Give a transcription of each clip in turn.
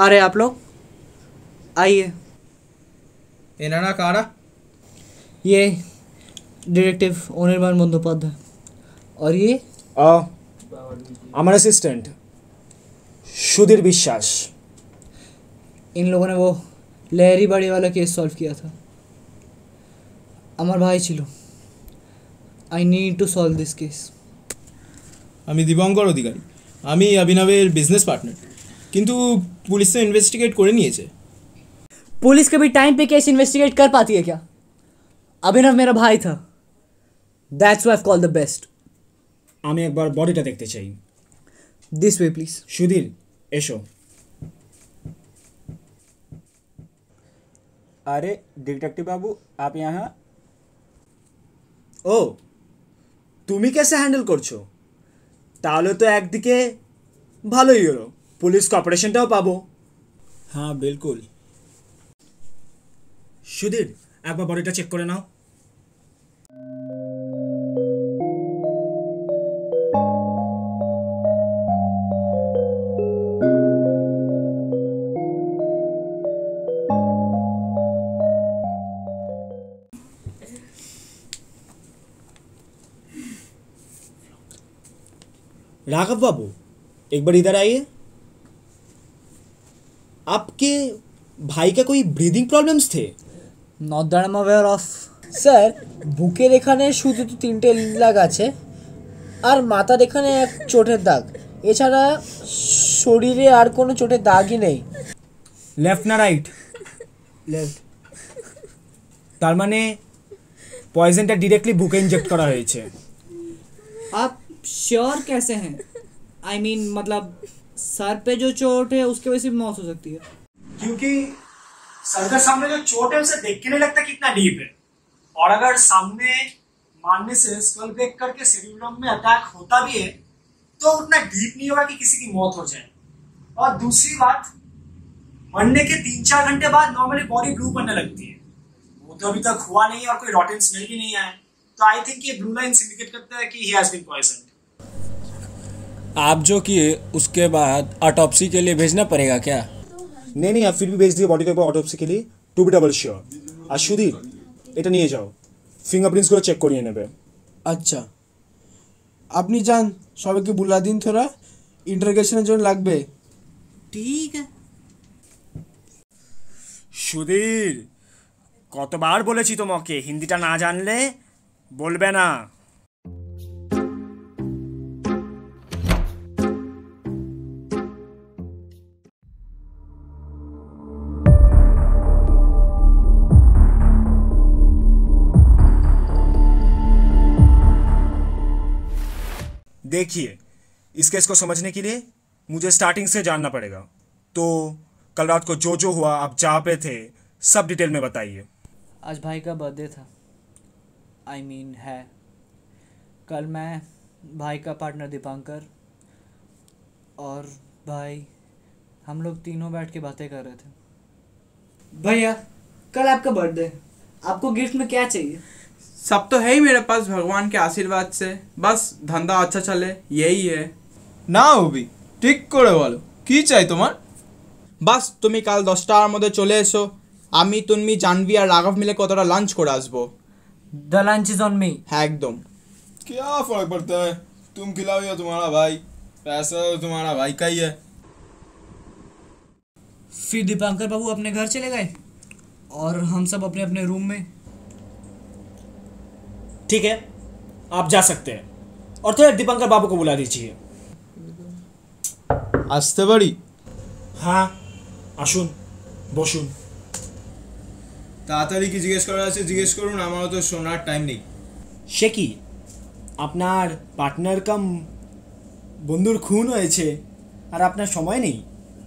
आ रहे आप लोग, आइए। এনারা কারা? ये डिटेक्टिव অনির্বাণ বন্দ্যোপাধ্যায় और ये আমার অ্যাসিস্ট্যান্ট সুধীর বিশ্বাস। इन लोगों ने वो लहरी बाड़ी वाला केस सॉल्व किया था। আমার ভাই ছিল। I need to solve this case. আমি দীপঙ্কর অধিকারী, আমি অভিনবের বিজনেস পার্টনার, কিন্তু পুলিশ তো ইনভেস্টিগেট করে নিয়েছে। पुलिस कभी टाइम पे केस इन्वेस्टिगेट कर पाती है क्या? अभिनव मेरा भाई था। That's why I call the best. আমি একবার বডিটা দেখতে চাই। This way please. সুধীর এসো। अरे डिटेक्टिव बाबू आप यहाँ? ও তুমি कैसे হ্যান্ডেল করছো? তাহলে তো একদিকে ভালোই হলো, পুলিশ কর্পোরেশনটাও পাবো। হ্যাঁ বিলকুল। সুধীর একবার বডিটা চেক করে নাও। राघव बाबू एक बार इधर आइए। आपके भाई का कोई ब्रीदिंग प्रॉब्लम्स थे? Not that I am aware of. Sir বুকের এখানে শুধু তো 3টে দাগ আছে আর মাথার এখানে এক চোটের দাগ, এছাড়া শরীরে আর কোনো চোটের দাগই নেই। लेफ्ट ना राइट? लेफ्ट। তার মানে পয়জনটা ডাইরেক্টলি বুকে ইনজেক্ট করা হয়েছে। आप श्योर कैसे हैं? आई मीन मतलब सर पे जो चोट है उसकी वजह से मौत हो सकती है। क्योंकि सर के सामने जो चोट है उसे देख के नहीं लगता कितना डीप है, और अगर सामने मारने से स्कल ब्रेक करके सेरिब्रम में अटैक होता भी है तो उतना डीप नहीं होगा कि किसी की मौत हो जाए। और दूसरी बात, मरने के 3-4 घंटे बाद नॉर्मली बॉडी ब्लू बनने लगती है। वो तो अभी तक हुआ नहीं और कोई रॉटन स्मेल भी नहीं आया, तो आई थिंक ये ब्लू लाइन्स इंडिकेट करता है कि ही हैज बीन पॉइजन्ड। आप जो किए उसके बाद ऑटोप्सी के लिए भेजना पड़ेगा क्या? नहीं आप फिर भी भेज दिए बॉडी को ऑटोप्सी के लिए, टू बी डबल श्योर। আর সুধীর এটা নিয়ে যাও, ফিঙ্গারপ্রিন্টসগুলো চেক করিয়ে নেবে। আচ্ছা আপনি যান, সবাইকে বুলা দিন, থোড়া ইন্টারোগেশনের জন্য লাগবে। ठीक है। সুধীর কতবার বলেছি তোমাকে হিন্দিটা না জানলে বলবে না। देखिए इस केस को समझने के लिए मुझे स्टार्टिंग से जानना पड़ेगा, तो कल रात को जो जो हुआ, आप जहाँ पे थे, सब डिटेल में बताइए। आज भाई का बर्थडे था। आई मीन है। कल मैं, भाई का पार्टनर दीपांकर और भाई, हम लोग तीनों बैठ के बातें कर रहे थे। भैया कल आपका बर्थडे, आपको गिफ्ट में क्या चाहिए? सब तो है ही मेरे पास भगवान के आशीर्वाद से, बस धंधा अच्छा चले यही है। না অভি, ঠিক করে বলো কি চাই তোমার? বাস তুমি কাল 10টার মধ্যে চলে এসো, আমি তুমি জানবি আর রাঘব মিলে কতটা লাঞ্চ করে আসবো। The lunch is on me. হ্যাঁ একদম। क्या फर्क पड़ता है, तुम खिलाओ या तुम्हारा भाई, पैसा तो तुम्हारा भाई का ही है। फिर दीपांकर बाबू अपने घर चले गए और हम सब अपने अपने रूम में। ठीक है आप जा सकते हैं, और थोड़ा दीपंकर बाबू को बुला दीजिए। আসতে পারি? हाँ আসুন বসুন। তাড়াতাড়ি কি জিজ্ঞেস করার আছে জিজ্ঞেস করুন, আমারও তো শোনার টাইম নেই। সে কি আপনার পার্টনার কাম বন্ধুর খুন হয়েছে আর আপনার সময় নেই?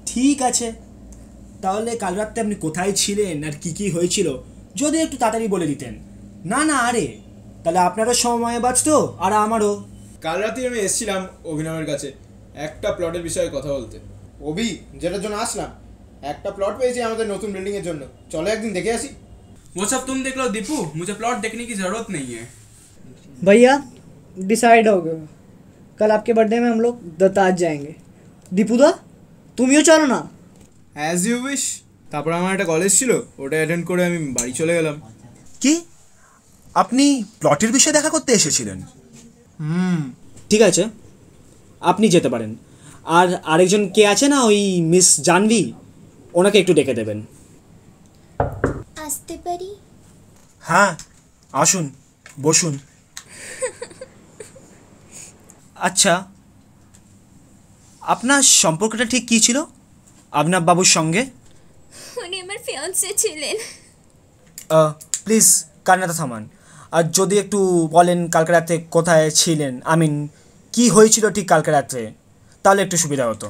ঠিক আছে, তাহলে কাল রাতে আপনি কোথায় ছিলেন আর কি কি হয়েছিল যদি একটু তাড়াতাড়ি বলে দিতেন। না আরে তাহলে আপনারও সময় বাঁচতো আর আমারও। কাল রাতে আমি এসেছিলাম অভিনবের কাছে একটা প্লটের বিষয়ে কথা বলতে। অভি যেটার জন্য আসলাম, একটা প্লট পেয়েছি আমাদের নতুন বিল্ডিং এর জন্য, চলো একদিন দেখে আসি। वो सब तुम देख लो दीपू, मुझे प्लॉट देखने की जरूरत नहीं है। भैया डिसाइड हो गया, कल आपके बर्थडे में हम लोग दत्ताज जाएंगे। दीपू दा तुम यो चलो ना। As you wish. তারপর আমার একটা কলেজ ছিল, ওটা অ্যাটেন্ড করে আমি বাড়ি চলে গেলাম। কি আপনি প্লটের বিষয়ে দেখা করতে এসেছিলেন? ঠিক আছে, আপনি যেতে পারেন। আর আরেকজন কে আছে না, ওই মিস জাহ্নবী, ওনাকে একটু ডেকে দেবেন। আসতে পারি? হ্যাঁ আসুন, বসুন। আচ্ছা, আপনার সম্পর্কটা ঠিক কী ছিল আপনার বাবুর সঙ্গে? উনি আমার ফিয়ান্সে ছিলেন। প্লিজ কান্নাটা থামান। আর যদি একটু বলেন কালকে রাতে কোথায় ছিলেন, কি হয়েছিল ঠিক কালকে রাত্রে, তাহলে একটু সুবিধা হতো।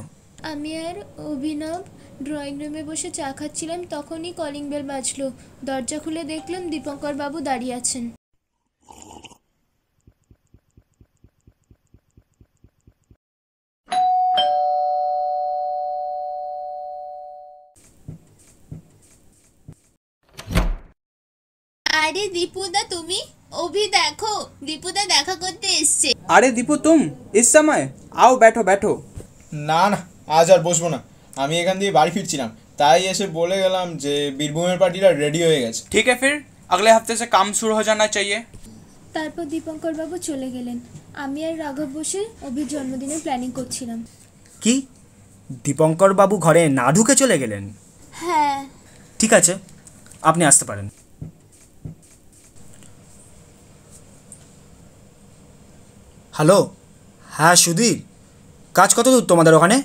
আমি আর অভিনব ড্রয়িং রুমে বসে চা খাচ্ছিলাম, তখনই কলিং বেল বাজলো। দরজা খুলে দেখলাম দীপঙ্কর বাবু দাঁড়িয়ে আছেন। আরে দীপুদা, তুমি? অভি দেখো, দীপুদা দেখা করতে এসছে। अरे दीपू, तुम इस समय आओ, बैठो बैठो। না না, আজ আর বসবো না। আমি এখান দিয়ে বাড়ি ফিরছিলাম, তাই এসে বলে গেলাম যে বীরভূমের পার্টিটা রেডি হয়ে গেছে। ठीक है, फिर अगले हफ्ते से काम शुरू हो जाना चाहिए। তারপর দীপঙ্কর বাবু চলে গেলেন। আমি আর রাঘব বসে অভির জন্মদিনের প্ল্যানিং করছিলাম। কি দীপঙ্কর বাবু ঘরে না ঢুকে চলে গেলেন? হ্যাঁ। ঠিক আছে, আপনি আসতে পারেন। হ্যালো, হ্যাঁ সুধীর, কাজ কত দূর তোমাদের ওখানে?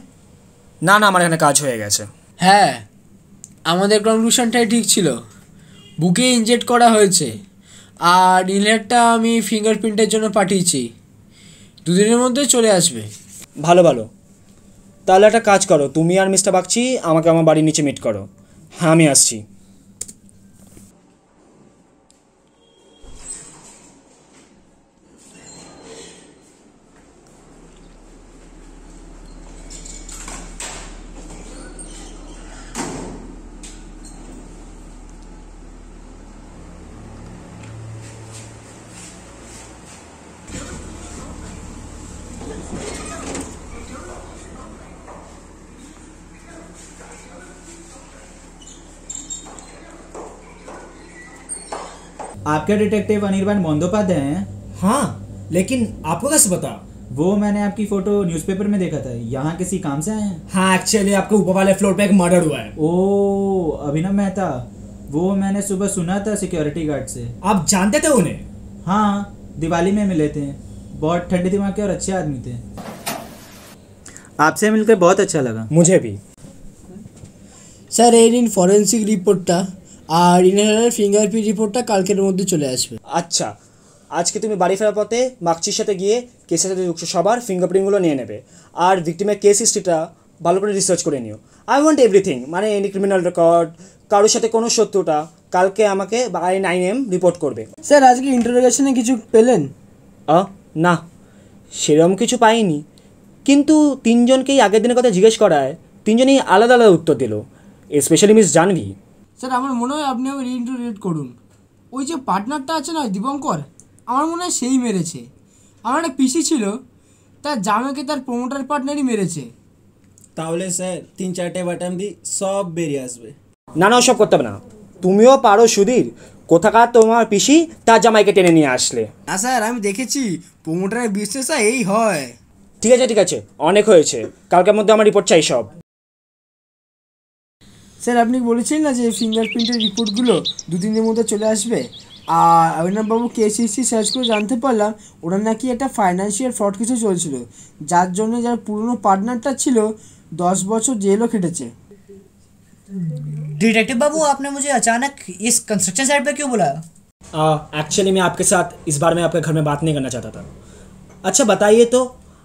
না না, আমার এখানে কাজ হয়ে গেছে। হ্যাঁ, আমাদের কনক্লুশনটাই ঠিক ছিল। বুকে ইনজেক্ট করা হয়েছে, আর ইনহেলারটা আমি ফিঙ্গারপ্রিন্টের জন্য পাঠিয়েছি। 2 দিনের মধ্যে চলে আসবে। ভালো ভালো, তাহলে একটা কাজ করো, তুমি আর মিস্টার বাগচি আমাকে আমার বাড়ির নিচে মিট করো। হ্যাঁ, আমি আসছি। आपके डिटेक्टिव अनिर्बान बंदोपाध्याय हैं? हाँ, लेकिन आपको कैसे पता? वो मैंने आपकी फ़ोटो न्यूज़पेपर में देखा था। यहाँ किसी काम से आए हैं? हाँ, एक्चुअली आपके ऊपर वाले फ्लोर पे एक मर्डर हुआ है। ओह, अभिनव मेहता, वो मैंने सुबह सुना था सिक्योरिटी गार्ड से। आप जानते थे उन्हें? हाँ, दिवाली में मिले थे। बहुत ठंडे दिमाग के और अच्छे आदमी थे। आपसे मिलकर बहुत अच्छा लगा। मुझे भी। স্যার, এই নিন ফরেন্সিক রিপোর্টটা, আর ইনহেলারের ফিঙ্গারপ্রিন্ট রিপোর্টটা কালকের মধ্যে চলে আসবে। আচ্ছা, আজকে তুমি বাড়ি ফেরার পথে বাগচির সাথে গিয়ে কেসের সাথে যুক্ত সবার ফিঙ্গারপ্রিন্টগুলো নিয়ে নেবে, আর ভিক্টিমের কেস হিস্ট্রিটা ভালো করে রিসার্চ করে নিও। আই ওয়ান্ট এভরিথিং, মানে এনি ক্রিমিনাল রেকর্ড, কারোর সাথে কোনো শত্রুতা। কালকে আমাকে বাই 9 AM রিপোর্ট করবে। স্যার, আজকে ইন্টারোগেশনে কিছু পেলেন? না, সেরকম কিছু পাইনি, কিন্তু 3 জনকেই আগের দিনের কথা জিজ্ঞেস করায় 3 জনই আলাদা আলাদা উত্তর দিল, স্পেশালি মিস জাহ্নবী। স্যার, আমার মনে হয় আপনি আবার রিইন্টারোগেট করুন। ওই যে পার্টনারটা আছে না, দীপঙ্কর, আমার মনে হয় সেই মেরেছে। আমার একটা পিসি ছিল, তার জামাইকে তার প্রমোটার পার্টনারই মেরেছে। তাহলে স্যার 3-4টে বাটাম দি সব বেরিয়ে আসবে। না না, ওসব করতে হবে না। তুমিও পারো সুধীর, কোথাকার তোমার পিসি তার জামাইকে টেনে নিয়ে আসলে। না স্যার, আমি দেখেছি প্রমোটারের বিজনেস এই হয়। ঠিক আছে ঠিক আছে, অনেক হয়েছে, কালকের মধ্যে আমার রিপোর্ট চাই সব। স্যার, আপনি বলেছেন না যে ফিঙ্গারপ্রিন্টের রিপোর্টগুলো 2 দিনের মধ্যে চলে আসবে। আর অভিনববাবু কেস হিস্ট্রি সার্চ করে জানতে পারলাম ওরা নাকি একটা ফাইন্যান্সিয়াল ফ্রড কিছু চলছিল, যার জন্য যার পুরনো পার্টনারটা ছিল 10 বছর জেলও খেটেছে। डिटेक्टिव बाबू, आपने मुझे अचानक इस कंस्ट्रक्शन साइट पे क्यों बुलाया? एक्चुअली मैं आपके साथ इस बार में आपके घर में बात नहीं करना चाहता था। अच्छा बताइए तो,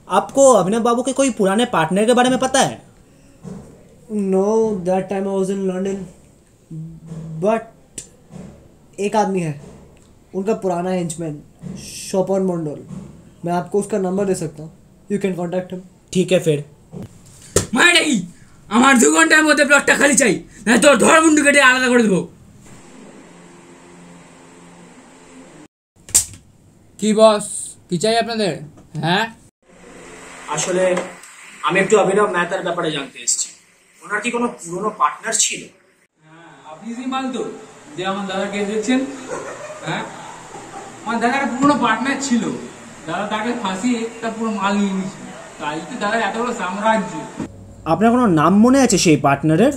आपको अभिनव बाबू के कोई पुराने पार्टनर के बारे में पता है? No, that time I was in London, but एक आदमी है, उनका पुराना हेंचमैन शोपन मंडल। मैं आपको उसका नंबर दे सकता हूँ, यू कैन कॉन्टैक्ट हिम। ठीक है फिर। মাইডাই, আমার 2 ঘন্টার মধ্যে প্লটটা খালি চাই, না তোর ধর মুন্ডু কেটে আলাদা করে দেবো। কি বস, কি চাই আপনাদের? হ্যাঁ, আসলে আমি একটু অভিনব মেহতার ব্যাপারে জানতে এসেছি। ওনার কি কোনো পুরনো পার্টনার ছিল? আপনি সেই মাল তো যে আমার দাদাকে দেখছেন, হ্যাঁ আমার দাদার পুরনো পার্টনার ছিল, দাদা তাকে ফাঁসিয়ে তার পুরো মাল নিয়ে নিয়েছিল, তাই তো দাদার এত বড় সাম্রাজ্য। আপনার কোনো নাম মনে আছে সেই পার্টনারের?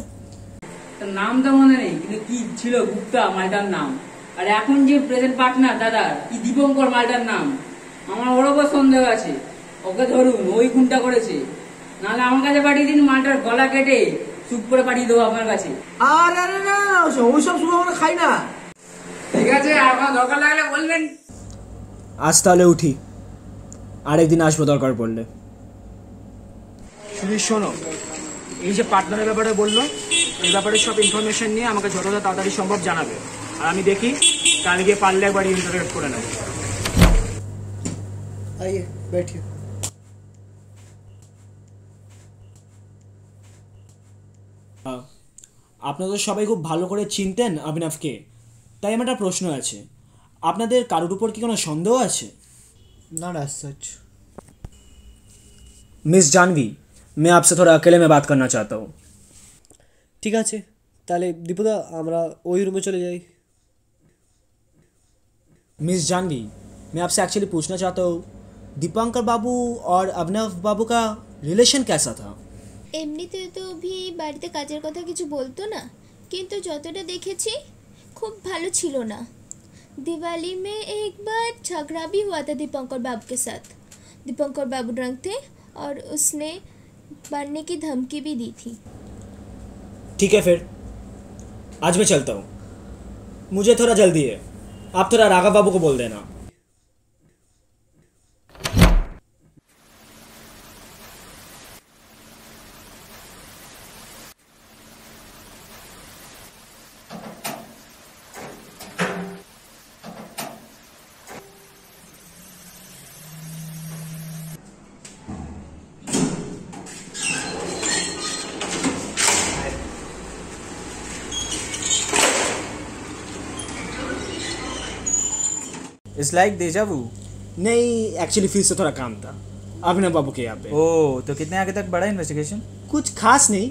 তার নাম তো মনে নেই, কিন্তু কি ছিল গুপ্তা মালটার নাম। আর এখন যে প্রেজেন্ট পার্টনার দাদার কি দীপঙ্কর মালটার নাম। আমার ওর ওপর সন্দেহ আছে, ওকে ধরুন, ওই খুনটা করেছে। নাহলে আমার কাছে পাঠিয়ে দিন, মালটার গলা কেটে চুপ করে পাঠিয়ে দেবো আপনার কাছে। আরে আরে না, ওইসব শুধু আমরা খাই না। ঠিক আছে, আপনার দরকার লাগলে বলবেন। আজ তাহলে উঠি, আরেকদিন আসবো দরকার পড়লে। শুধু শোনো, এই যে পার্টনারের ব্যাপারে বললো, এই ব্যাপারে সব ইনফরমেশন নিয়ে আমাকে যতটা তাড়াতাড়ি সম্ভব জানাবে। আর আমি দেখি কাল গিয়ে পারলে একবার ইন্টারভিউ করে নেবো। आइए बैठिए। আপনারা তো সবাই খুব ভালো করে চিনতেন অভিনবকে, তাই আমার একটা প্রশ্ন আছে, আপনাদের কারোর উপর কি কোনো সন্দেহ আছে? Not as such. Miss Janhvi, मैं आपसे थोड़ा अकेले में बात करना चाहता हूँ। ঠিক আছে, তাহলে দীপুদা আমরা ওই রুমে চলে যাই। मिस जानवी, मैं आपसे एक्चुअली पूछना चाहता हूँ, दीपंकर बाबू और अभिनव बाबू का रिलेशन कैसा था? এমনিতে তো অভি বাড়িতে কাজের কথা কিছু বলতো না, কিন্তু যতটা দেখেছি খুব ভালো ছিল না। दिवाली में एक बार झगड़ा भी हुआ था दीपंकर बाबू के साथ। दीपंकर बाबू ड्रंक थे और उसने मारने की धमकी भी दी थी। ठीक है फिर आज मैं चलता हूँ, मुझे थोड़ा जल्दी है, आप थोड़ा राघव बाबू को बोल देना। इट्स लाइक डेजा वू। नहीं, एक्चुअली फिर से थोड़ा काम था अभिनव बाबू के यहाँ पे। ओह, तो कितने आगे तक बढ़ा इन्वेस्टिगेशन? कुछ खास नहीं,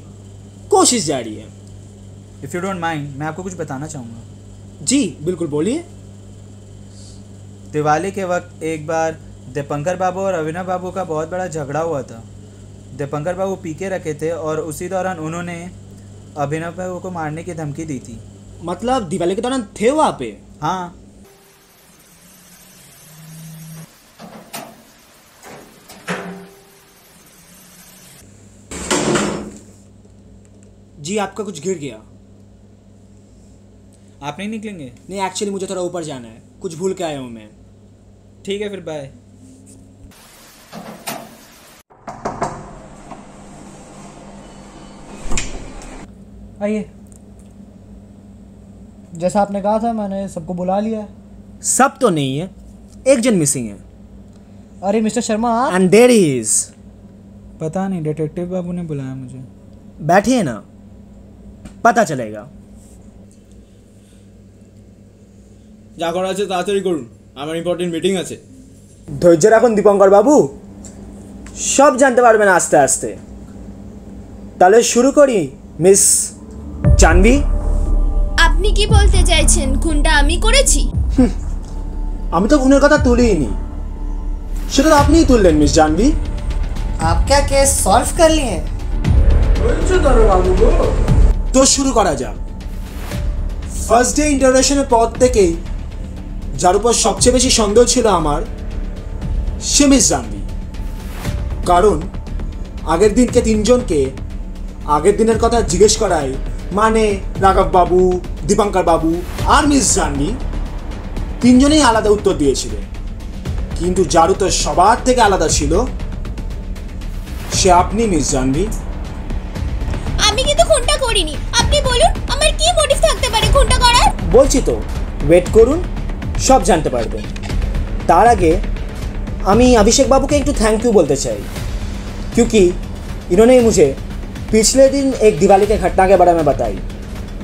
कोशिश जारी है। इफ़ यू डोंट माइंड, मैं आपको कुछ बताना चाहूँगा। जी बिल्कुल, बोलिए। दिवाली के वक्त एक बार दीपंकर बाबू और अभिनव बाबू का बहुत बड़ा झगड़ा हुआ था। दीपंकर बाबू पी के रखे थे और उसी दौरान उन्होंने अभिनव बाबू को मारने की धमकी दी थी। मतलब दिवाली के दौरान थे वहाँ पे? हाँ। जी आपका कुछ गिर गया। आप नहीं निकलेंगे? नहीं, एक्चुअली मुझे थोड़ा ऊपर जाना है, कुछ भूल के आया हूँ मैं। ठीक है फिर, बाय। आइए, जैसा आपने कहा था मैंने सबको बुला लिया है। सब तो नहीं है, एक जन मिसिंग है। अरे मिस्टर शर्मा आप। And there he is. पता नहीं, डिटेक्टिव बाबू ने बुलाया मुझे। बैठिए ना, पता चलेगा। যা করা আছে তাড়াতাড়ি করুন, আমার ইম্পর্টেন্ট মিটিং আছে। ধৈর্য রাখুন দীপঙ্কর বাবু, সব জানতে পারবেন আস্তে আস্তে। তাহলে শুরু করি মিস জাহ্নবী। আপনি কি বলতে চাইছেন খুনটা আমি করেছি? আমি তো খুনের কথা তুলিনি, সেটা তো আপনিই তুললেন মিস জাহ্নবী। आप क्या केस सॉल्व कर लिए? তো শুরু করা যাক। ফার্স্ট ডে ইন্টারোগেশনের পর থেকেই যার উপর সবচেয়ে বেশি সন্দেহ ছিল আমার, সে মিস জাহ্নবী। কারণ আগের দিনকে তিনজনকে আগের দিনের কথা জিজ্ঞেস করায়, মানে রাঘব বাবু, দীপঙ্কর বাবু আর মিস জাহ্নবী তিনজনেই আলাদা উত্তর দিয়েছিলেন। কিন্তু যার উত্তর সবার থেকে আলাদা ছিল সে আপনি মিস জাহ্নবী। আমি কিন্তু খুনটা করিনি। আপনি বলুন আমার কি মোটিভ থাকতে পারে খুনটা করার? বলছি তো, ওয়েট করুন, সব জানতে পারবেন। তার আগে আমি अभिषेक बाबू को एक थैंक यू बोलते चाहिए, क्योंकि इन्होंने मुझे पिछले दिन एक दिवाली के घटना के बारे में बताई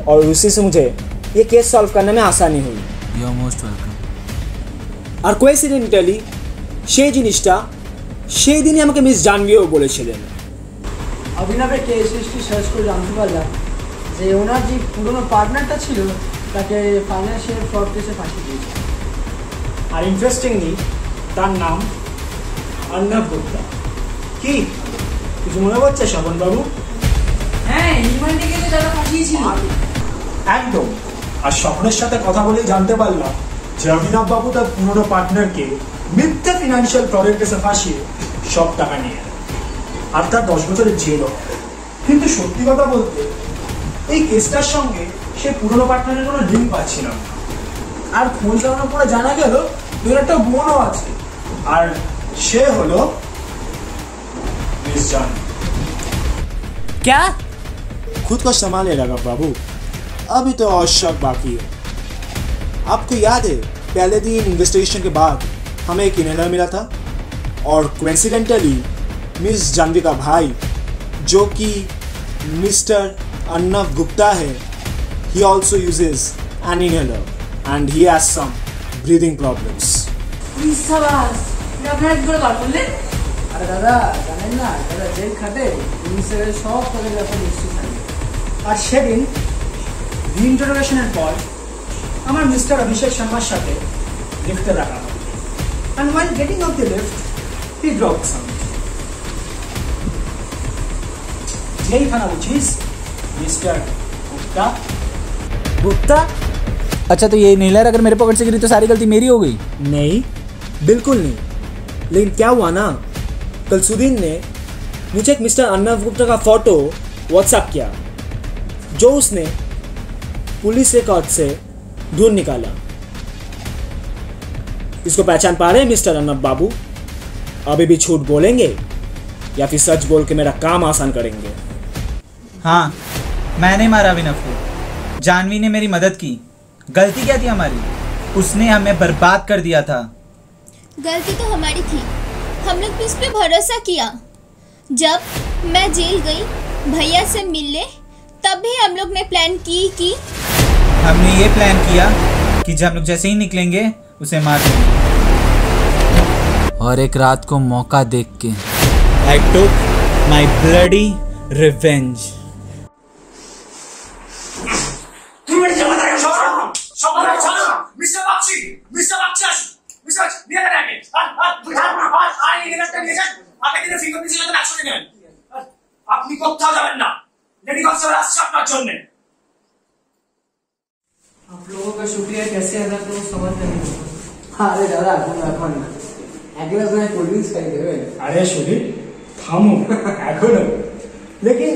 और उसी से मुझे ये केस सॉल्व करने में आसानी हुई। You are most welcome. আর কোইন্সিডেন্টালি সেই জিনিসটা সেই দিনই আমাকে মিস জাহ্নবীও বলেছিলেন। অভিনবের কেস হিস্ট্রি সার্চ করে জানতে পারলাম যে ওনার যে পুরনো পার্টনারটা ছিল তাকে ফাইন্যান্সিয়াল ফ্রড কেসে ফাঁসি দিয়েছে। আর ইন্টারেস্টিংলি তার নাম অর্ণব গুপ্তা। কি কিছু মনে পড়ছে স্বপনবাবু? হ্যাঁ, রিমান্ডে গেলে দাদা ফাঁসিয়েছিল। একদম। আর স্বপ্নের সাথে কথা বলে জানতে পারলাম যে অভিনব বাবু তার পুরনো পার্টনারকে মিথ্যে ফিনান্সিয়াল ফ্রডের কেসে ফাঁসিয়ে সব টাকা নিয়ে নেয় আর তার 10 বছরের জেল। কিন্তু সত্যি কথা বলতে এই কেসটার সঙ্গে সে পুরনো পার্টনারের কোনো লিঙ্ক পাচ্ছিলাম না। আর খোঁজ লাগানোর পরে জানা গেল ওর একটা বোনও আছে, আর সে হলো मिस जान। क्या? खुद को संभाले राघव बाबू, अभी तो और शक बाकी है। आपको याद है पहले दिन इन्वेस्टिगेशन के बाद हमें एक इनहेलर मिला था और कोइंसिडेंटली मिस जानवी का भाई जो कि मिस्टर अर्नब गुप्ता है, he also uses an inhaler and he has some breathing problems. আরে দাদা জানেন না, দাদা জেল খাটে পুলিশের সব তাদের ব্যাপারে নিশ্চিত থাকে। আর সেদিন রিইন্টারোগেশনের পর আমার মিস্টার অভিষেক শর্মার সাথে লিফটে দেখা হয়। And while getting off the lift, he dropped something. यही था ना वो चीज, मिस्टर गुप्ता। गुप्ता? अच्छा, तो ये इनहेलर अगर मेरे पॉकेट से गिरी तो सारी गलती मेरी हो गई? नहीं, बिल्कुल नहीं। लेकिन क्या हुआ ना, कल सुदीन ने मुझे एक मिस्टर अर्नब गुप्ता का फोटो व्हाट्सएप किया जो उसने पुलिस रिकॉर्ड से ढूंढ निकाला। इसको पहचान पा रहे हैं मिस्टर अर्नब बाबू? अभी भी झूठ बोलेंगे या फिर सच बोल के मेरा काम आसान करेंगे? हाँ, मैंने मारा अभिनव को। जानवी ने मेरी मदद की। गलती क्या थी हमारी? उसने हमें बर्बाद कर दिया था। गलती तो हमारी थी, हम लोग भी उस पर भरोसा किया। जब मैं जेल गई भैया से मिलने, तब भी हम लोग ने प्लान की कि हमने ये प्लान किया कि जब हम लोग जैसे ही निकलेंगे उसे मार देंगे। और एक रात को मौका देख के I took my bloody revenge. আপনি কোথাও যাবেন না, লেডি কনস্টেবল আসছে আপনার জন্য। आप लोगों का शुक्रिया कैसे अदा करूं समझ नहीं आता। अरे दादा तुम रखो ना, अगला बार कोल्ड ड्रिंक्स खाएंगे। अरे सुधीर थामो, एखोनो। लेकिन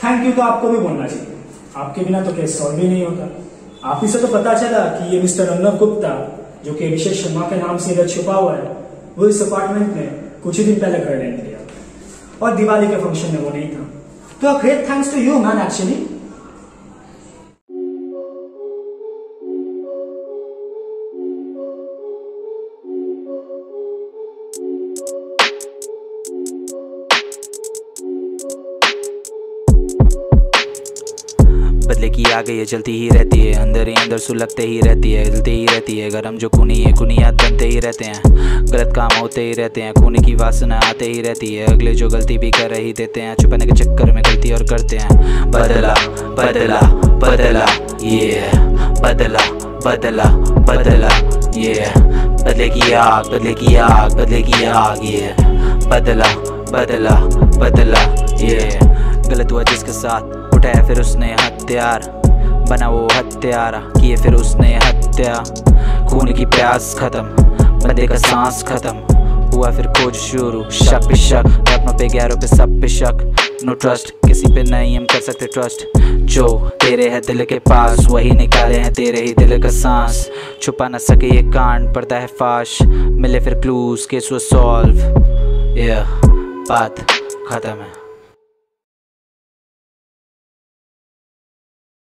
थैंक यू तो आपको भी बोलना चाहिए, आपके बिना तो केस सॉल्व ही नहीं होता। आप ही से तो पता चला कि ये मिस्टर अर्नब गुप्ता जो कि अभिषेक शर्मा के नाम से इधर छुपा हुआ है, वो इस अपार्टमेंट में कुछ ही दिन पहले घर रेंट लिया और दिवाली के फंक्शन में वो नहीं था। तो great thanks to you man actually. बदले की आ गई है, चलती ही रहती है, अंदर ही अंदर सुलगते ही रहती है, हिलती ही रहती है। गरम जो खूनी है, खूनियात बनते ही रहते हैं, गलत काम होते ही रहते हैं, खूनी की वासना आते ही रहती है। अगले जो गलती भी कर ही देते हैं, छुपाने के चक्कर में गलती और करते हैं। बदला बदला बदला ये बदला बदला बदला ये बदले की आग, बदले की आग, बदले की आग ये बदला बदला बदला ये। गलत हुआ जिसके साथ, उठाया फिर उसने हथियार, बना वो हत्यारा, किए फिर उसने हत्या। खून की प्यास खत्म, बंदे का सांस खत्म, हुआ फिर खोज शुरू। शक पे शक, अपनों पे गैरों पे सब पे शक। नो ट्रस्ट, किसी पे नहीं हम कर सकते ट्रस्ट। जो तेरे है दिल के पास, वही निकाले हैं तेरे ही दिल का सांस। छुपा न सके ये कांड, पड़ता है फाश, मिले फिर क्लूज, केस वो सॉल्व। बात खत्म है।